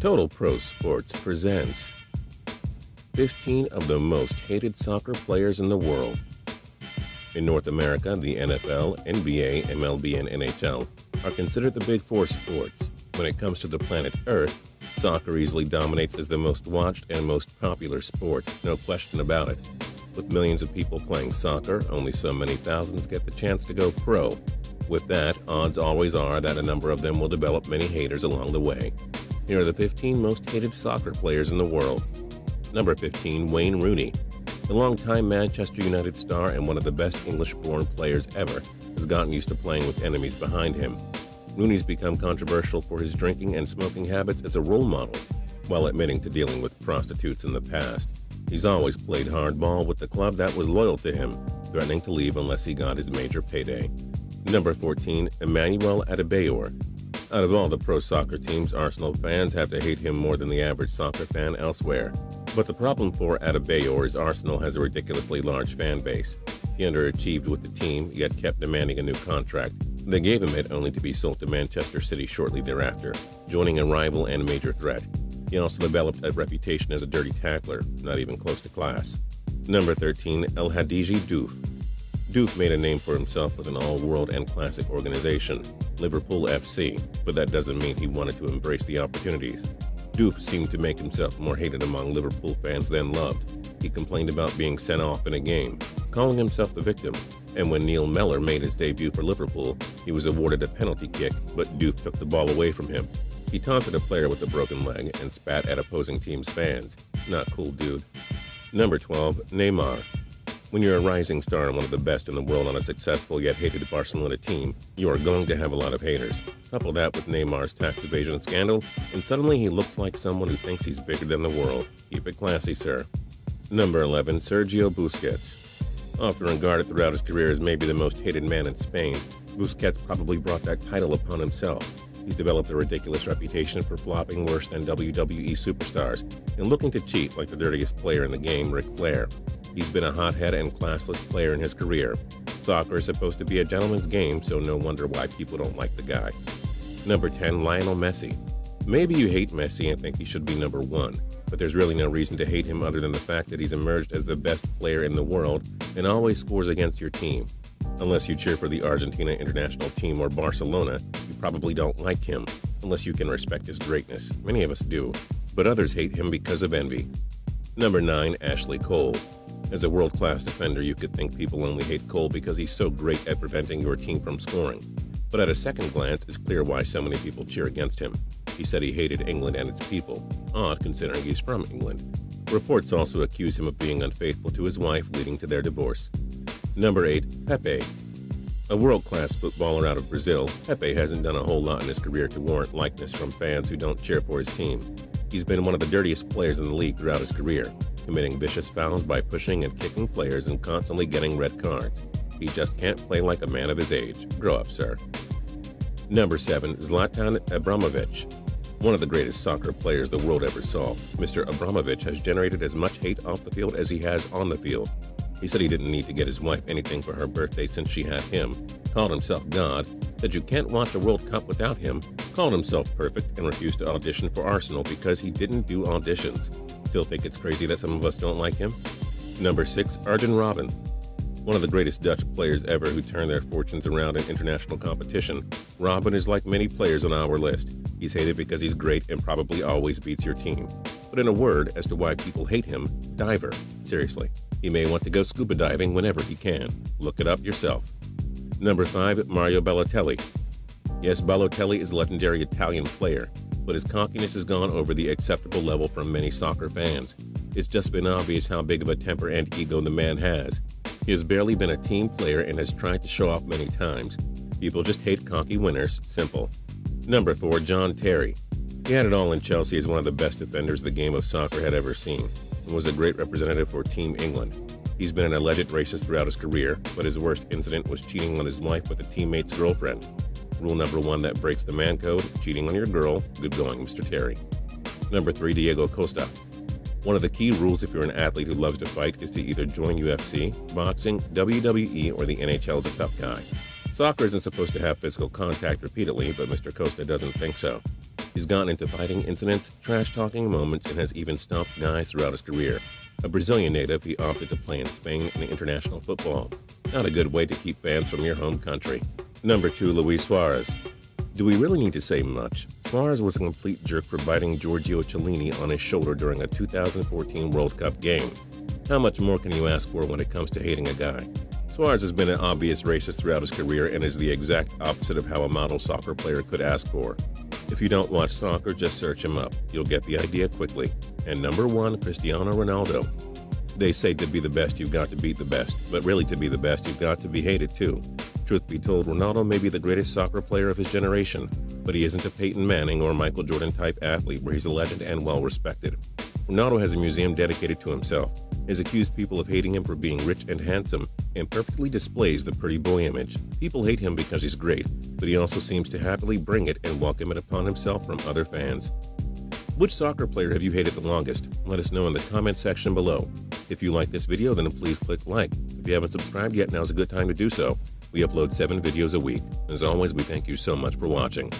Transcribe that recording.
Total Pro Sports presents 15 of the most hated soccer players in the world. In North America, the NFL, NBA, MLB, and NHL are considered the big four sports. When it comes to the planet Earth, soccer easily dominates as the most watched and most popular sport, no question about it. With millions of people playing soccer, only so many thousands get the chance to go pro. With that, odds always are that a number of them will develop many haters along the way. Here are the 15 most hated soccer players in the world. Number 15, Wayne Rooney. The longtime Manchester United star and one of the best English-born players ever has gotten used to playing with enemies behind him. Rooney's become controversial for his drinking and smoking habits as a role model, while admitting to dealing with prostitutes in the past. He's always played hardball with the club that was loyal to him, threatening to leave unless he got his major payday. Number 14, Emmanuel Adebayor. Out of all the pro soccer teams, Arsenal fans have to hate him more than the average soccer fan elsewhere. But the problem for Adebayor is Arsenal has a ridiculously large fan base. He underachieved with the team, yet kept demanding a new contract. They gave him it only to be sold to Manchester City shortly thereafter, joining a rival and major threat. He also developed a reputation as a dirty tackler, not even close to class. Number 13, El Hadji Diouf. Diouf made a name for himself with an all-world and classic organization, Liverpool FC, but that doesn't mean he wanted to embrace the opportunities. Diouf seemed to make himself more hated among Liverpool fans than loved. He complained about being sent off in a game, calling himself the victim, and when Neil Mellor made his debut for Liverpool, he was awarded a penalty kick, but Diouf took the ball away from him. He taunted a player with a broken leg and spat at opposing team's fans. Not cool, dude. Number 12, Neymar. When you're a rising star and one of the best in the world on a successful yet hated Barcelona team, you are going to have a lot of haters. Couple that with Neymar's tax evasion scandal, and suddenly he looks like someone who thinks he's bigger than the world. Keep it classy, sir. Number 11, Sergio Busquets. Often regarded throughout his career as maybe the most hated man in Spain, Busquets probably brought that title upon himself. He's developed a ridiculous reputation for flopping worse than WWE superstars and looking to cheat like the dirtiest player in the game, Ric Flair. He's been a hothead and classless player in his career. Soccer is supposed to be a gentleman's game, so no wonder why people don't like the guy. Number 10, Lionel Messi. Maybe you hate Messi and think he should be number 1, but there's really no reason to hate him other than the fact that he's emerged as the best player in the world and always scores against your team. Unless you cheer for the Argentina international team or Barcelona, you probably don't like him, unless you can respect his greatness. Many of us do, but others hate him because of envy. Number 9, Ashley Cole. As a world-class defender, you could think people only hate Cole because he's so great at preventing your team from scoring. But at a second glance, it's clear why so many people cheer against him. He said he hated England and its people. Odd, considering he's from England. Reports also accuse him of being unfaithful to his wife, leading to their divorce. Number 8, Pepe. A world-class footballer out of Brazil, Pepe hasn't done a whole lot in his career to warrant likeness from fans who don't cheer for his team. He's been one of the dirtiest players in the league throughout his career, committing vicious fouls by pushing and kicking players and constantly getting red cards. He just can't play like a man of his age. Grow up, sir. Number 7, Zlatan Ibrahimovic. One of the greatest soccer players the world ever saw, Mr. Ibrahimovic has generated as much hate off the field as he has on the field. He said he didn't need to get his wife anything for her birthday since she had him, called himself God, said you can't watch a World Cup without him, called himself perfect, and refused to audition for Arsenal because he didn't do auditions. Still think it's crazy that some of us don't like him? Number 6, Arjen Robben. One of the greatest Dutch players ever who turned their fortunes around in international competition, Robben is like many players on our list. He's hated because he's great and probably always beats your team. But in a word as to why people hate him, diver. Seriously. He may want to go scuba diving whenever he can. Look it up yourself. Number 5, Mario Balotelli. Yes, Balotelli is a legendary Italian player, but his cockiness has gone over the acceptable level from many soccer fans. It's just been obvious how big of a temper and ego the man has. He has barely been a team player and has tried to show off many times. People just hate cocky winners, simple. Number 4, John Terry. He had it all in Chelsea as one of the best defenders the game of soccer had ever seen, and was a great representative for Team England. He's been an alleged racist throughout his career, but his worst incident was cheating on his wife with a teammate's girlfriend. Rule number 1 that breaks the man code, cheating on your girl, good going, Mr. Terry. Number 3, Diego Costa. One of the key rules if you're an athlete who loves to fight is to either join UFC, boxing, WWE, or the NHL as a tough guy. Soccer isn't supposed to have physical contact repeatedly, but Mr. Costa doesn't think so. He's gotten into fighting incidents, trash-talking moments, and has even stomped guys throughout his career. A Brazilian native, he opted to play in Spain in international football. Not a good way to keep fans from your home country. Number 2, Luis Suarez. Do we really need to say much? Suarez was a complete jerk for biting Giorgio Chiellini on his shoulder during a 2014 World Cup game. How much more can you ask for when it comes to hating a guy? Suarez has been an obvious racist throughout his career and is the exact opposite of how a model soccer player could ask for. If you don't watch soccer, just search him up. You'll get the idea quickly. And number 1, Cristiano Ronaldo. They say to be the best, you've got to beat the best. But really, to be the best, you've got to be hated too. Truth be told, Ronaldo may be the greatest soccer player of his generation, but he isn't a Peyton Manning or Michael Jordan type athlete where he's a legend and well respected. Ronaldo has a museum dedicated to himself. Has accused people of hating him for being rich and handsome, and perfectly displays the pretty boy image. People hate him because he's great, but he also seems to happily bring it and welcome it upon himself from other fans. Which soccer player have you hated the longest? Let us know in the comment section below. If you like this video, then please click like. If you haven't subscribed yet, now's a good time to do so. We upload 7 videos a week. As always, we thank you so much for watching.